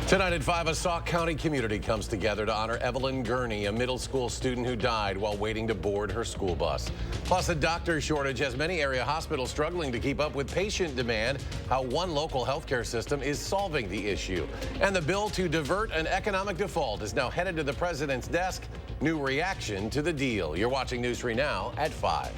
Tonight at 5, a Sauk County community comes together to honor Evelyn Gurney, a middle school student who died while waiting to board her school bus. Plus, a doctor shortage has many area hospitals struggling to keep up with patient demand, how one local healthcare system is solving the issue. And the bill to divert an economic default is now headed to the president's desk. New reaction to the deal. You're watching News 3 Now at 5.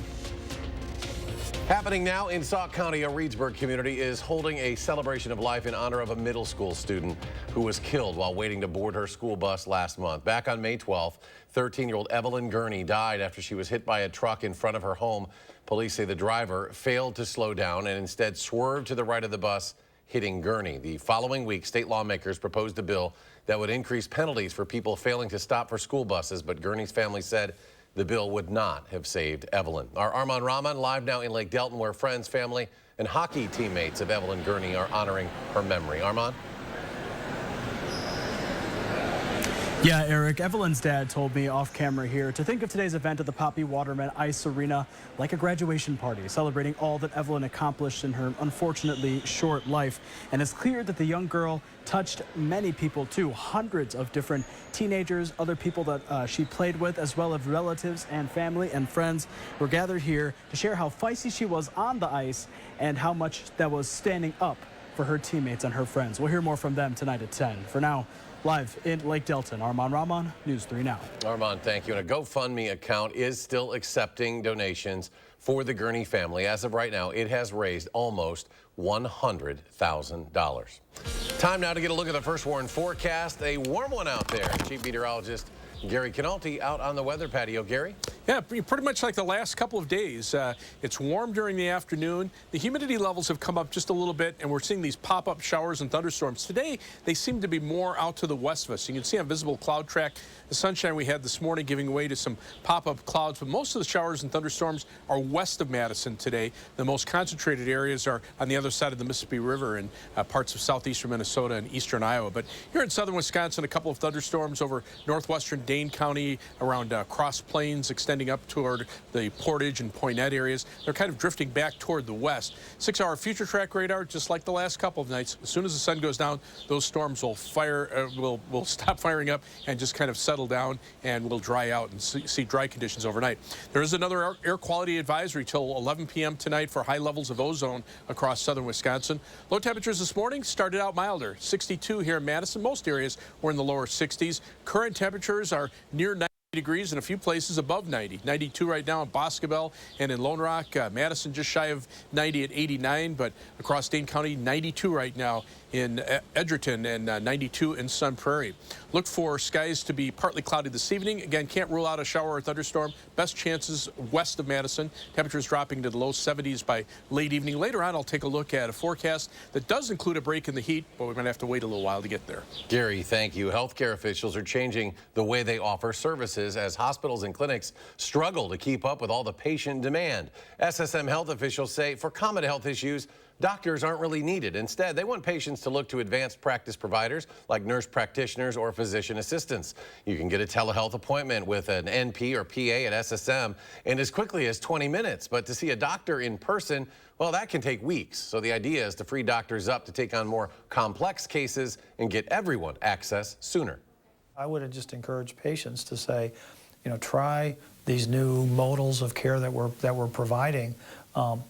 Happening now in Sauk County, a Reedsburg community is holding a celebration of life in honor of a middle school student who was killed while waiting to board her school bus last month. Back on May 12th, 13-year-old Evelyn Gurney died after she was hit by a truck in front of her home. Police say the driver failed to slow down and instead swerved to the right of the bus, hitting Gurney. The following week, state lawmakers proposed a bill that would increase penalties for people failing to stop for school buses, but Gurney's family said the bill would not have saved Evelyn. Our Armand Rahman live now in Lake Delton, where friends, family, and hockey teammates of Evelyn Gurney are honoring her memory. Armand? Yeah, Eric, Evelyn's dad told me off camera here to think of today's event at the Poppy Waterman Ice Arena like a graduation party, celebrating all that Evelyn accomplished in her unfortunately short life. And it's clear that the young girl touched many people too, hundreds of different teenagers, other people that she played with, as well as relatives and family and friends were gathered here to share how feisty she was on the ice and how much that was standing up for her teammates and her friends. We'll hear more from them tonight at 10. For now, live in Lake Delton, Armand Rahman, News 3 Now. Armand, thank you. And a GoFundMe account is still accepting donations for the Gurney family. As of right now, it has raised almost $100,000. Time now to get a look at the first warn forecast. A warm one out there. Chief Meteorologist Gary Canalti out on the weather patio. Gary? Yeah, pretty much like the last couple of days. It's warm during the afternoon. The humidity levels have come up just a little bit, and we're seeing these pop-up showers and thunderstorms. Today, they seem to be more out to the west of us. You can see on visible cloud track the sunshine we had this morning giving way to some pop-up clouds, but most of the showers and thunderstorms are west of Madison today. The most concentrated areas are on the other side of the Mississippi River and parts of southeastern Minnesota and eastern Iowa. But here in southern Wisconsin, a couple of thunderstorms over northwestern Dane County around Cross Plains, extending up toward the Portage and Poinnette areas. They're kind of drifting back toward the west. 6-hour future track radar, just like the last couple of nights. As soon as the sun goes down, those storms will will stop firing up and just kind of settle down, and will dry out and see dry conditions overnight. There is another air quality advisory till 11 p.m. tonight for high levels of ozone across southern Wisconsin. Low temperatures this morning started out milder. 62 here in Madison. Most areas were in the lower 60s. Current temperatures are near 90 degrees in a few places above 90. 92 right now in Boscobel and in Lone Rock. Madison just shy of 90 at 89, but across Dane County, 92 right now in Edgerton and 92 in Sun Prairie. Look for skies to be partly cloudy this evening. Again, can't rule out a shower or thunderstorm. Best chances west of Madison. Temperatures dropping to the low 70s by late evening. Later on, I'll take a look at a forecast that does include a break in the heat, but we're going to have to wait a little while to get there. Gary, thank you. Healthcare officials are changing the way they offer services as hospitals and clinics struggle to keep up with all the patient demand. SSM health officials say for common health issues, doctors aren't really needed. Instead, they want patients to look to advanced practice providers like nurse practitioners or physician assistants. You can get a telehealth appointment with an NP or PA at SSM in as quickly as 20 minutes. But to see a doctor in person, well, that can take weeks. So the idea is to free doctors up to take on more complex cases and get everyone access sooner. I would just encourage patients to say, you know, try these new modals of care that we're providing.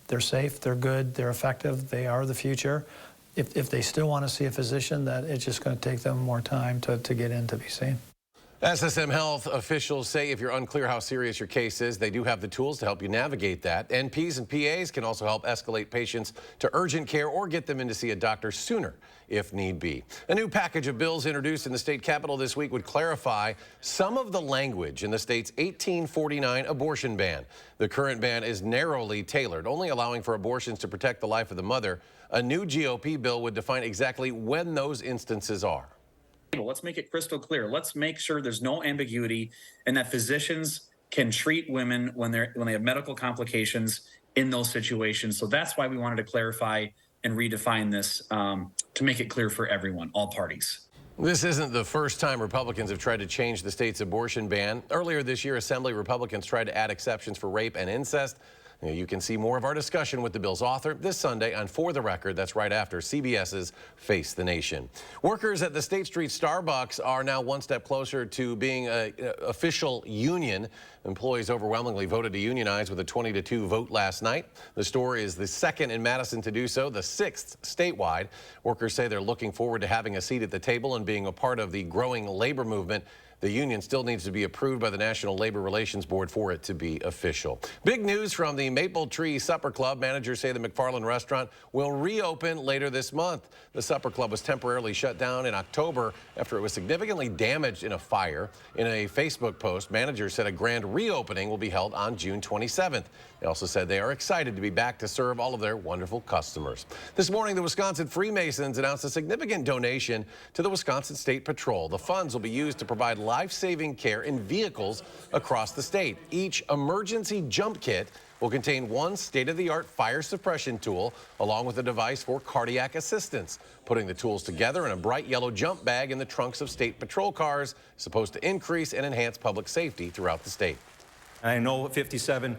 They're safe, they're good, they're effective, they are the future. If they still want to see a physician, that it's just going to take them more time to get in to be seen. SSM health officials say if you're unclear how serious your case is, they do have the tools to help you navigate that. NPs and PAs can also help escalate patients to urgent care or get them in to see a doctor sooner if need be. A new package of bills introduced in the state capitol this week would clarify some of the language in the state's 1849 abortion ban. The current ban is narrowly tailored, only allowing for abortions to protect the life of the mother. A new GOP bill would define exactly when those instances are. Let's make it crystal clear. Let's make sure there's no ambiguity and that physicians can treat women when they have medical complications in those situations. So that's why we wanted to clarify and redefine this to make it clear for everyone, all parties. This isn't the first time Republicans have tried to change the state's abortion ban. Earlier this year, Assembly Republicans tried to add exceptions for rape and incest. You can see more of our discussion with the bill's author this Sunday on For the Record. That's right after CBS's Face the Nation. Workers at the State Street Starbucks are now one step closer to being an official union. Employees overwhelmingly voted to unionize with a 20-2 vote last night. The store is the second in Madison to do so, the sixth statewide. Workers say they're looking forward to having a seat at the table and being a part of the growing labor movement. The union still needs to be approved by the National Labor Relations Board for it to be official. Big news from the Maple Tree Supper Club. Managers say the McFarland restaurant will reopen later this month. The Supper Club was temporarily shut down in October after it was significantly damaged in a fire. In a Facebook post, managers said a grand reopening will be held on June 27th. They also said they are excited to be back to serve all of their wonderful customers. This morning, the Wisconsin Freemasons announced a significant donation to the Wisconsin State Patrol. The funds will be used to provide life-saving care in vehicles across the state. Each emergency jump kit will contain one state-of-the-art fire suppression tool along with a device for cardiac assistance. Putting the tools together in a bright yellow jump bag in the trunks of state patrol cars is supposed to increase and enhance public safety throughout the state. I know 57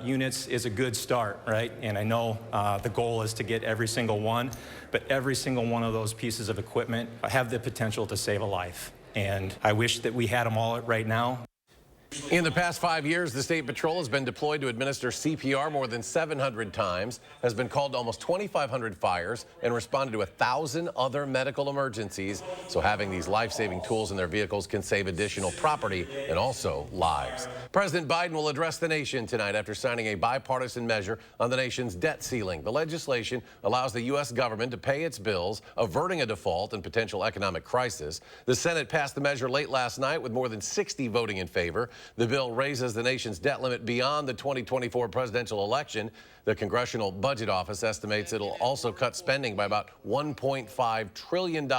units is a good start, right? And I know the goal is to get every single one, but every single one of those pieces of equipment have the potential to save a life. And I wish that we had them all right now. In the past 5 years, the State Patrol has been deployed to administer CPR more than 700 times, has been called to almost 2,500 fires, and responded to 1,000 other medical emergencies. So having these life-saving tools in their vehicles can save additional property and also lives. President Biden will address the nation tonight after signing a bipartisan measure on the nation's debt ceiling. The legislation allows the U.S. government to pay its bills, averting a default and potential economic crisis. The Senate passed the measure late last night with more than 60 voting in favor. The bill raises the nation's debt limit beyond the 2024 presidential election. The Congressional Budget Office estimates it'll also cut spending by about $1.5 trillion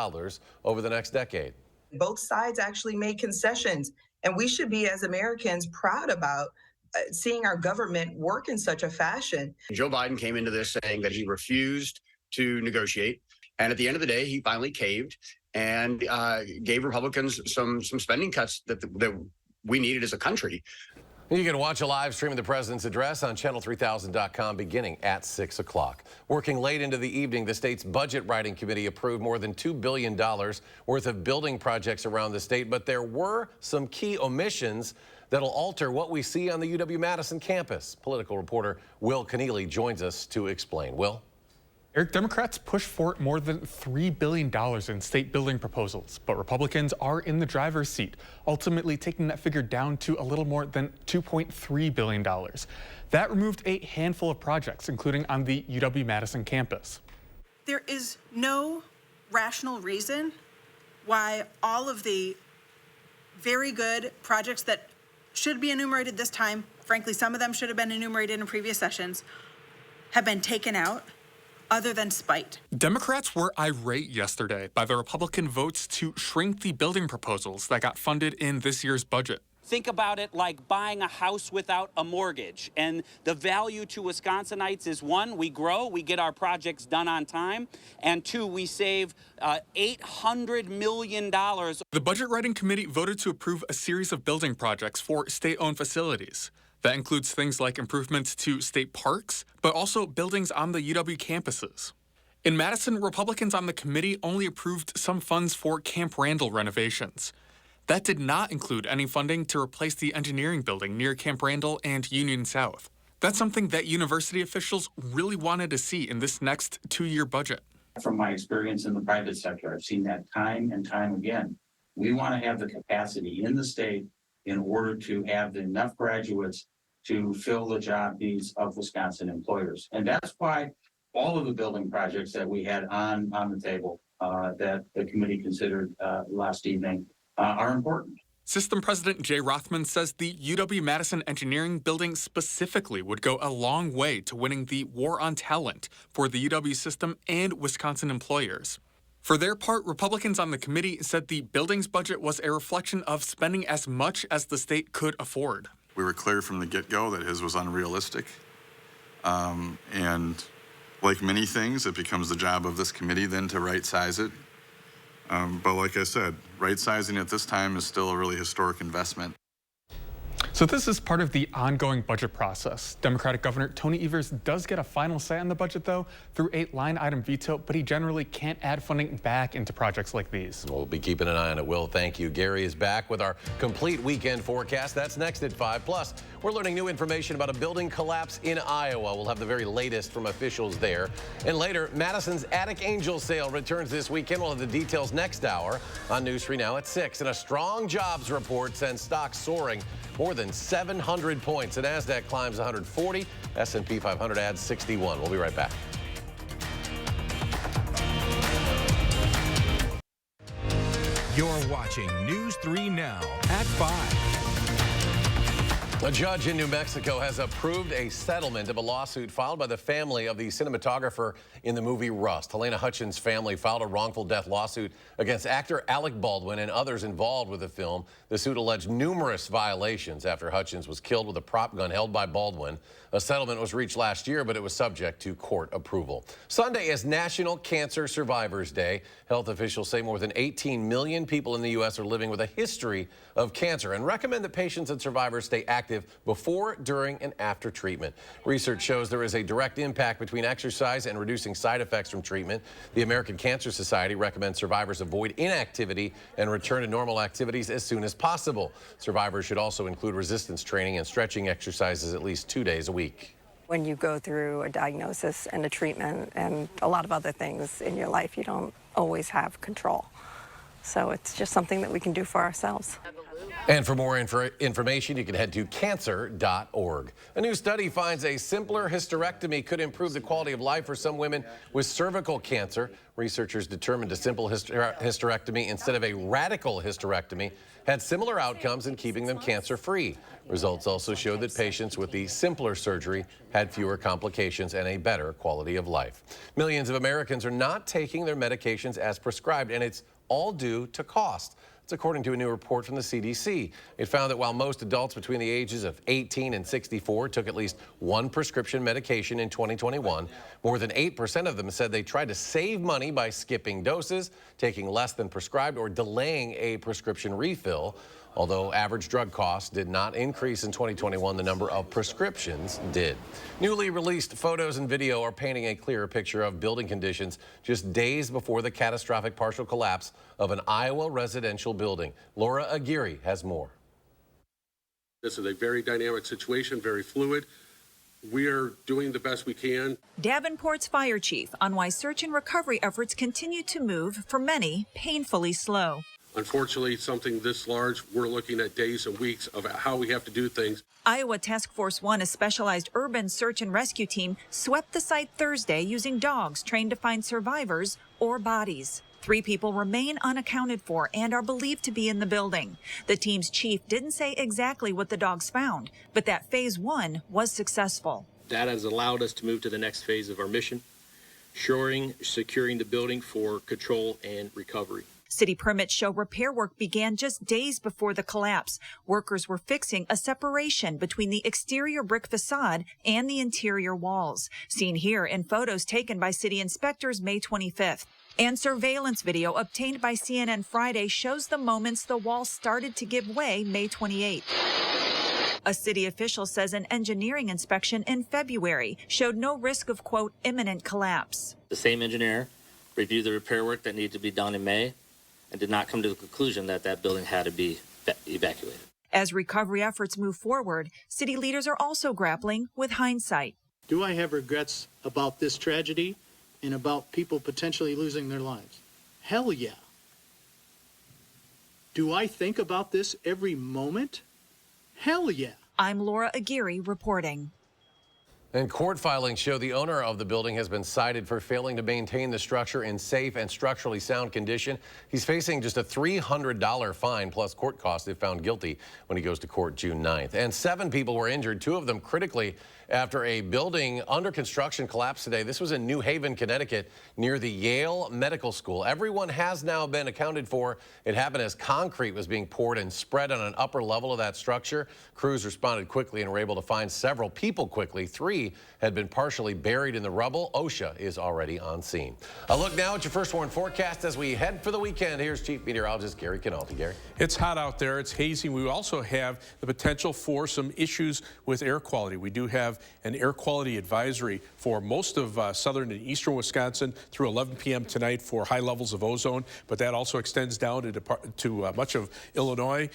over the next decade. Both sides actually made concessions, and we should be, as Americans, proud about seeing our government work in such a fashion. Joe Biden came into this saying that he refused to negotiate, and at the end of the day, he finally caved and gave Republicans some spending cuts that we needed as a country. You can watch a live stream of the president's address on channel3000.com beginning at 6 o'clock. Working late into the evening, the state's budget writing committee approved more than $2 billion worth of building projects around the state, but there were some key omissions that'll alter what we see on the UW-Madison campus. Political reporter Will Keneally joins us to explain. Will? Eric, Democrats pushed for more than $3 billion in state building proposals, but Republicans are in the driver's seat, ultimately taking that figure down to a little more than $2.3 billion. That removed a handful of projects, including on the UW-Madison campus. There is no rational reason why all of the very good projects that should be enumerated this time, frankly, some of them should have been enumerated in previous sessions, have been taken out. Other than spite. Democrats were irate yesterday by the Republican votes to shrink the building proposals that got funded in this year's budget. Think about it like buying a house without a mortgage. And the value to Wisconsinites is, one, we grow, we get our projects done on time, and two, we save $800 million. The Budget Writing Committee voted to approve a series of building projects for state-owned facilities. That includes things like improvements to state parks, but also buildings on the UW campuses. In Madison, Republicans on the committee only approved some funds for Camp Randall renovations. That did not include any funding to replace the engineering building near Camp Randall and Union South. That's something that university officials really wanted to see in this next two-year budget. From my experience in the private sector, I've seen that time and time again. We want to have the capacity in the state in order to have enough graduates to fill the job needs of Wisconsin employers. And that's why all of the building projects that we had on the table that the committee considered last evening are important. System President Jay Rothman says the UW-Madison Engineering Building specifically would go a long way to winning the war on talent for the UW system and Wisconsin employers. For their part, Republicans on the committee said the building's budget was a reflection of spending as much as the state could afford. We were clear from the get-go that his was unrealistic. And like many things, it becomes the job of this committee then to right-size it. But like I said, right-sizing at this time is still a really historic investment. So this is part of the ongoing budget process. Democratic Governor Tony Evers does get a final say on the budget, though, through a line-item veto, but he generally can't add funding back into projects like these. We'll be keeping an eye on it, Will. Thank you. Gary is back with our complete weekend forecast. That's next at 5. Plus, we're learning new information about a building collapse in Iowa. We'll have the very latest from officials there. And later, Madison's Attic Angel sale returns this weekend. We'll have the details next hour on News 3 Now at 6. And a strong jobs report sends stocks soaring more than 700 points. The NASDAQ climbs 140. S&P 500 adds 61. We'll be right back. You're watching News 3 Now at 5. A judge in New Mexico has approved a settlement of a lawsuit filed by the family of the cinematographer in the movie Rust. Helena Hutchins' family filed a wrongful death lawsuit against actor Alec Baldwin and others involved with the film. The suit alleged numerous violations after Hutchins was killed with a prop gun held by Baldwin. A settlement was reached last year, but it was subject to court approval. Sunday is National Cancer Survivors Day. Health officials say more than 18 million people in the U.S. are living with a history of cancer and recommend that patients and survivors stay active before, during, and after treatment. Research shows there is a direct impact between exercise and reducing side effects from treatment. The American Cancer Society recommends survivors avoid inactivity and return to normal activities as soon as possible. Survivors should also include resistance training and stretching exercises at least 2 days a week. When you go through a diagnosis and a treatment and a lot of other things in your life, you don't always have control. So it's just something that we can do for ourselves. And for more information, you can head to cancer.org. A new study finds a simpler hysterectomy could improve the quality of life for some women with cervical cancer. Researchers determined a simple hysterectomy instead of a radical hysterectomy had similar outcomes in keeping them cancer-free. Results also showed that patients with the simpler surgery had fewer complications and a better quality of life. Millions of Americans are not taking their medications as prescribed, and it's all due to cost. It's according to a new report from the CDC. It found that while most adults between the ages of 18 and 64 took at least one prescription medication in 2021, more than 8% of them said they tried to save money by skipping doses, taking less than prescribed, or delaying a prescription refill. Although average drug costs did not increase in 2021, the number of prescriptions did. Newly released photos and video are painting a clearer picture of building conditions just days before the catastrophic partial collapse of an Iowa residential building. Laura Aguirre has more. This is a very dynamic situation, very fluid. We are doing the best we can. Davenport's fire chief on why search and recovery efforts continue to move, for many, painfully slow. Unfortunately, something this large, we're looking at days and weeks of how we have to do things. Iowa Task Force 1, a specialized urban search and rescue team, swept the site Thursday using dogs trained to find survivors or bodies. 3 people remain unaccounted for and are believed to be in the building. The team's chief didn't say exactly what the dogs found, but that phase 1 was successful. That has allowed us to move to the next phase of our mission, securing the building for control and recovery. City permits show repair work began just days before the collapse. Workers were fixing a separation between the exterior brick facade and the interior walls, seen here in photos taken by city inspectors May 25th. And surveillance video obtained by CNN Friday shows the moments the wall started to give way May 28th. A city official says an engineering inspection in February showed no risk of, quote, imminent collapse. The same engineer reviewed the repair work that needed to be done in May and did not come to the conclusion that that building had to be evacuated. As recovery efforts move forward, city leaders are also grappling with hindsight. Do I have regrets about this tragedy and about people potentially losing their lives? Hell yeah. Do I think about this every moment? Hell yeah. I'm Laura Aguirre reporting. And court filings show the owner of the building has been cited for failing to maintain the structure in safe and structurally sound condition. He's facing just a $300 fine plus court costs if found guilty when he goes to court June 9th. And 7 people were injured, 2 of them critically, after a building under construction collapsed today. This was in New Haven, Connecticut, near the Yale Medical School. Everyone has now been accounted for. It happened as concrete was being poured and spread on an upper level of that structure. Crews responded quickly and were able to find several people quickly. 3 had been partially buried in the rubble. OSHA is already on scene. A look now at your first warn forecast as we head for the weekend. Here's Chief Meteorologist Gary Canalti. Gary. It's hot out there. It's hazy. We also have the potential for some issues with air quality. We do have an air quality advisory for most of southern and eastern Wisconsin through 11 p.m. tonight for high levels of ozone, but that also extends down to much of Illinois,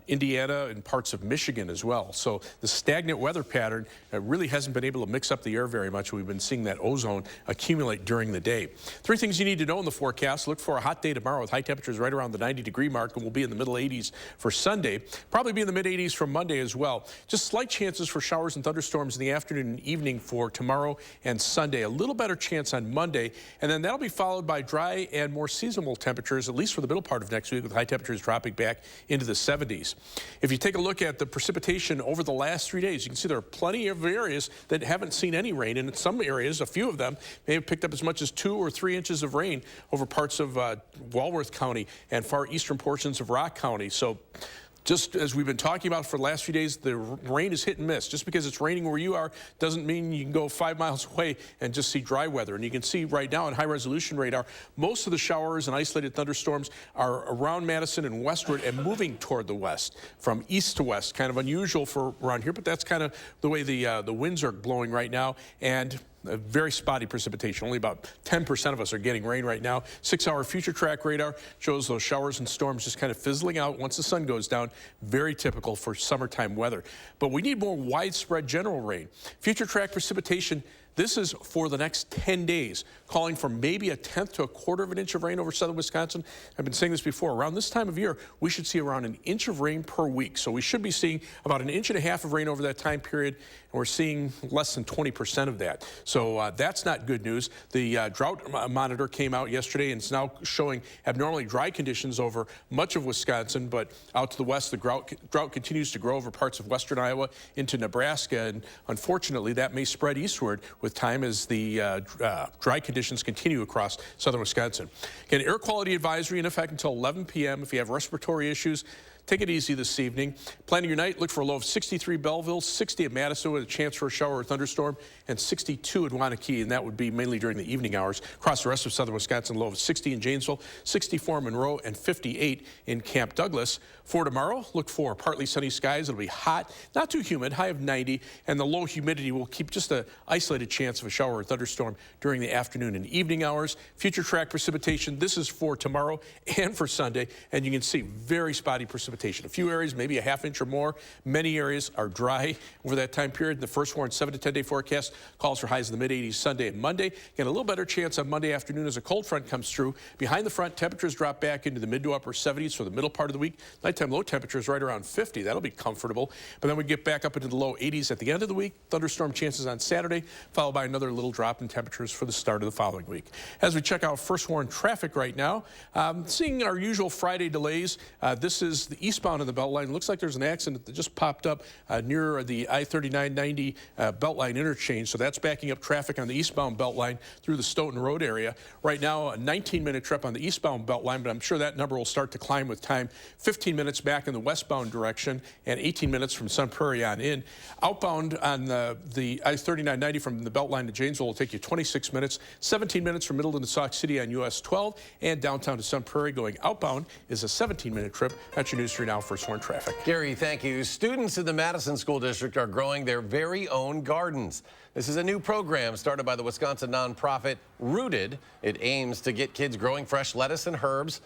Indiana, and parts of Michigan as well. So the stagnant weather pattern really hasn't been able to mix up the air very much. We've been seeing that ozone accumulate during the day. 3 things you need to know in the forecast. Look for a hot day tomorrow with high temperatures right around the 90-degree mark, and we'll be in the middle 80s for Sunday. Probably be in the mid-80s for Monday as well. Just slight chances for showers and thunderstorms in the afternoon and evening for tomorrow and Sunday. A little better chance on Monday, and then that'll be followed by dry and more seasonable temperatures, at least for the middle part of next week, with high temperatures dropping back into the 70s. If you take a look at the precipitation over the last 3 days, you can see there are plenty of areas that haven't seen any rain, and in some areas, a few of them may have picked up as much as 2 or 3 inches of rain over parts of Walworth County and far eastern portions of Rock County. So just as we've been talking about for the last few days, the rain is hit and miss. Just because it's raining where you are doesn't mean you can go 5 miles away and just see dry weather. And you can see right now on high-resolution radar, most of the showers and isolated thunderstorms are around Madison and westward and moving toward the west, from east to west. Kind of unusual for around here, but that's kind of the way the winds are blowing right now. And very spotty precipitation. Only about 10% of us are getting rain right now. 6-hour future track radar shows those showers and storms just kind of fizzling out once the sun goes down. Very typical for summertime weather. But we need more widespread general rain. Future track precipitation, this is for the next 10 days, calling for maybe 1/10 to 1/4 of an inch of rain over southern Wisconsin. I've been saying this before. Around this time of year, we should see around 1 inch of rain per week. So we should be seeing about 1.5 inches of rain over that time period, and we're seeing less than 20% of that. So that's not good news. The drought monitor came out yesterday, and it's now showing abnormally dry conditions over much of Wisconsin, but out to the west, the drought continues to grow over parts of western Iowa into Nebraska, and unfortunately, that may spread eastward with time as the dry conditions continue across southern Wisconsin. Again, air quality advisory in effect until 11 p.m. If you have respiratory issues, take it easy this evening. Planning your night, look for a low of 63 Belleville, 60 at Madison with a chance for a shower or thunderstorm, and 62 at Waunakee, and that would be mainly during the evening hours. Across the rest of southern Wisconsin, low of 60 in Janesville, 64 in Monroe, and 58 in Camp Douglas. For tomorrow, look for partly sunny skies. It'll be hot, not too humid, high of 90, and the low humidity will keep just an isolated chance of a shower or thunderstorm during the afternoon and evening hours. Future track precipitation, this is for tomorrow and for Sunday, and you can see very spotty precipitation. A few areas, maybe 1/2 inch or more. Many areas are dry over that time period. The first warn 7 to 10 day forecast calls for highs in the mid-80s Sunday and Monday. Again, a little better chance on Monday afternoon as a cold front comes through. Behind the front, temperatures drop back into the mid to upper 70s for the middle part of the week. Nighttime low temperatures right around 50. That'll be comfortable. But then we get back up into the low 80s at the end of the week. Thunderstorm chances on Saturday, followed by another little drop in temperatures for the start of the following week. As we check out first warn traffic right now, seeing our usual Friday delays. This is the eastbound of the Beltline. Looks like there's an accident that just popped up near the I-3990 Beltline interchange, so that's backing up traffic on the eastbound Beltline through the Stoughton Road area. Right now, a 19-minute trip on the eastbound Beltline, but I'm sure that number will start to climb with time. 15 minutes back in the westbound direction and 18 minutes from Sun Prairie on in. Outbound on the I-3990 from the Beltline to Janesville will take you 26 minutes, 17 minutes from Middleton to Sauk City on US 12, and downtown to Sun Prairie going outbound is a 17-minute trip. That's your News 3 Now first warn traffic. Gary, thank you. Students in the Madison School District are growing their very own gardens. This is a new program started by the Wisconsin nonprofit Rooted. It aims to get kids growing fresh lettuce and herbs.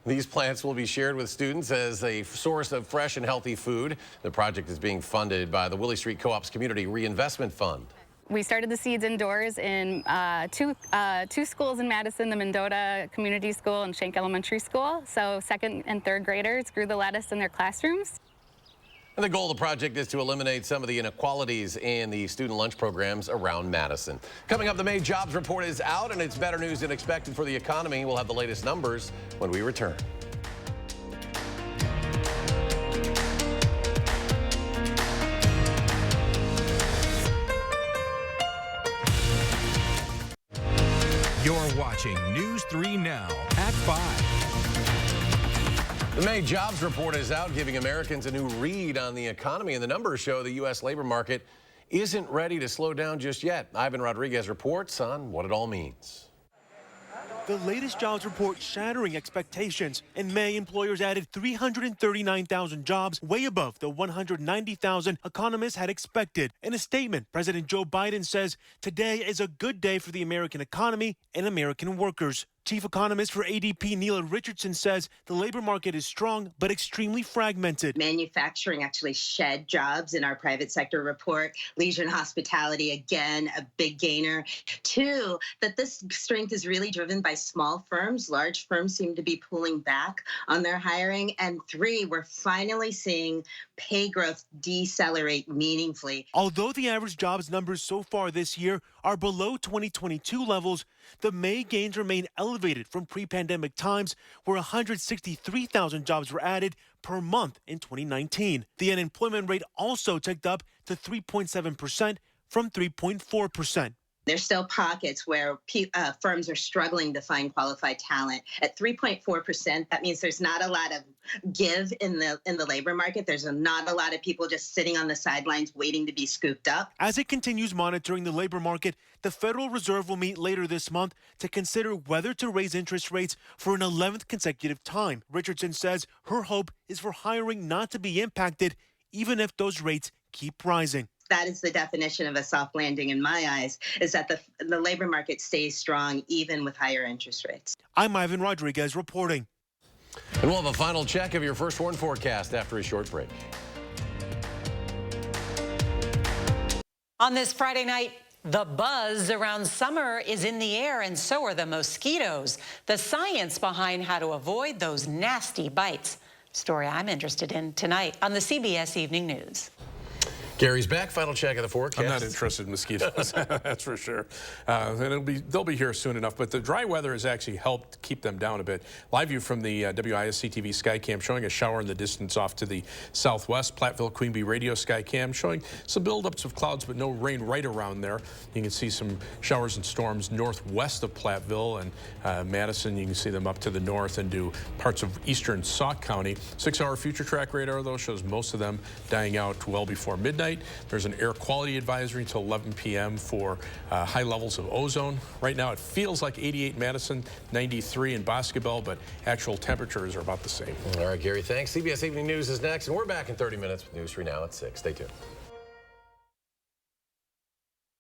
These plants will be shared with students as a source of fresh and healthy food. The project is being funded by the Willie Street Co-op's Community Reinvestment Fund. We started the seeds indoors in two schools in Madison, the Mendota Community School and Shank Elementary School. So 2nd and 3rd graders grew the lettuce in their classrooms. And the goal of the project is to eliminate some of the inequalities in the student lunch programs around Madison. Coming up, the May jobs report is out, and it's better news than expected for the economy. We'll have the latest numbers when we return. watching News 3 Now at 5. The May jobs report is out, giving Americans a new read on the economy, and the numbers show the U.S. labor market isn't ready to slow down just yet. Ivan Rodriguez reports on what it all means. The latest jobs report shattering expectations. In May, employers added 339,000 jobs, way above the 190,000 economists had expected. In a statement, President Joe Biden says today is a good day for the American economy and American workers. Chief economist for ADP, Neela Richardson, says the labor market is strong but extremely fragmented. Manufacturing actually shed jobs in our private sector report. Leisure and hospitality, again, a big gainer. Two, that this strength is really driven by small firms. Large firms seem to be pulling back on their hiring. And three, we're finally seeing pay growth decelerate meaningfully. Although the average jobs numbers so far this year are below 2022 levels, the May gains remain elevated from pre-pandemic times, where 163,000 jobs were added per month in 2019. The unemployment rate also ticked up to 3.7% from 3.4%. There's still pockets where firms are struggling to find qualified talent. At 3.4%, that means there's not a lot of give in the labor market. There's not a lot of people just sitting on the sidelines waiting to be scooped up. As it continues monitoring the labor market, the Federal Reserve will meet later this month to consider whether to raise interest rates for an 11th consecutive time. Richardson says her hope is for hiring not to be impacted, even if those rates keep rising. That is the definition of a soft landing in my eyes, is that the labor market stays strong even with higher interest rates. I'm Ivan Rodriguez reporting. And we'll have a final check of your first warn forecast after a short break. On this Friday night, the buzz around summer is in the air, and so are the mosquitoes. The science behind how to avoid those nasty bites. Story I'm interested in tonight on the CBS Evening News. Gary's back. Final check of the forecast. I'm not interested in mosquitoes, that's for sure. And they'll be here soon enough. But the dry weather has actually helped keep them down a bit. Live view from the WISC-TV Skycam showing a shower in the distance off to the southwest. Platteville Queen Bee Radio Skycam showing some buildups of clouds, but no rain right around there. You can see some showers and storms northwest of Platteville and Madison. You can see them up to the north and do parts of eastern Sauk County. 6-hour future track radar, though, shows most of them dying out well before midnight. There's an air quality advisory until 11 p.m. for high levels of ozone. Right now, it feels like 88 in Madison, 93 in Boscobel, but actual temperatures are about the same. All right, Gary, thanks. CBS Evening News is next, and we're back in 30 minutes with News 3 Now at 6. Stay tuned.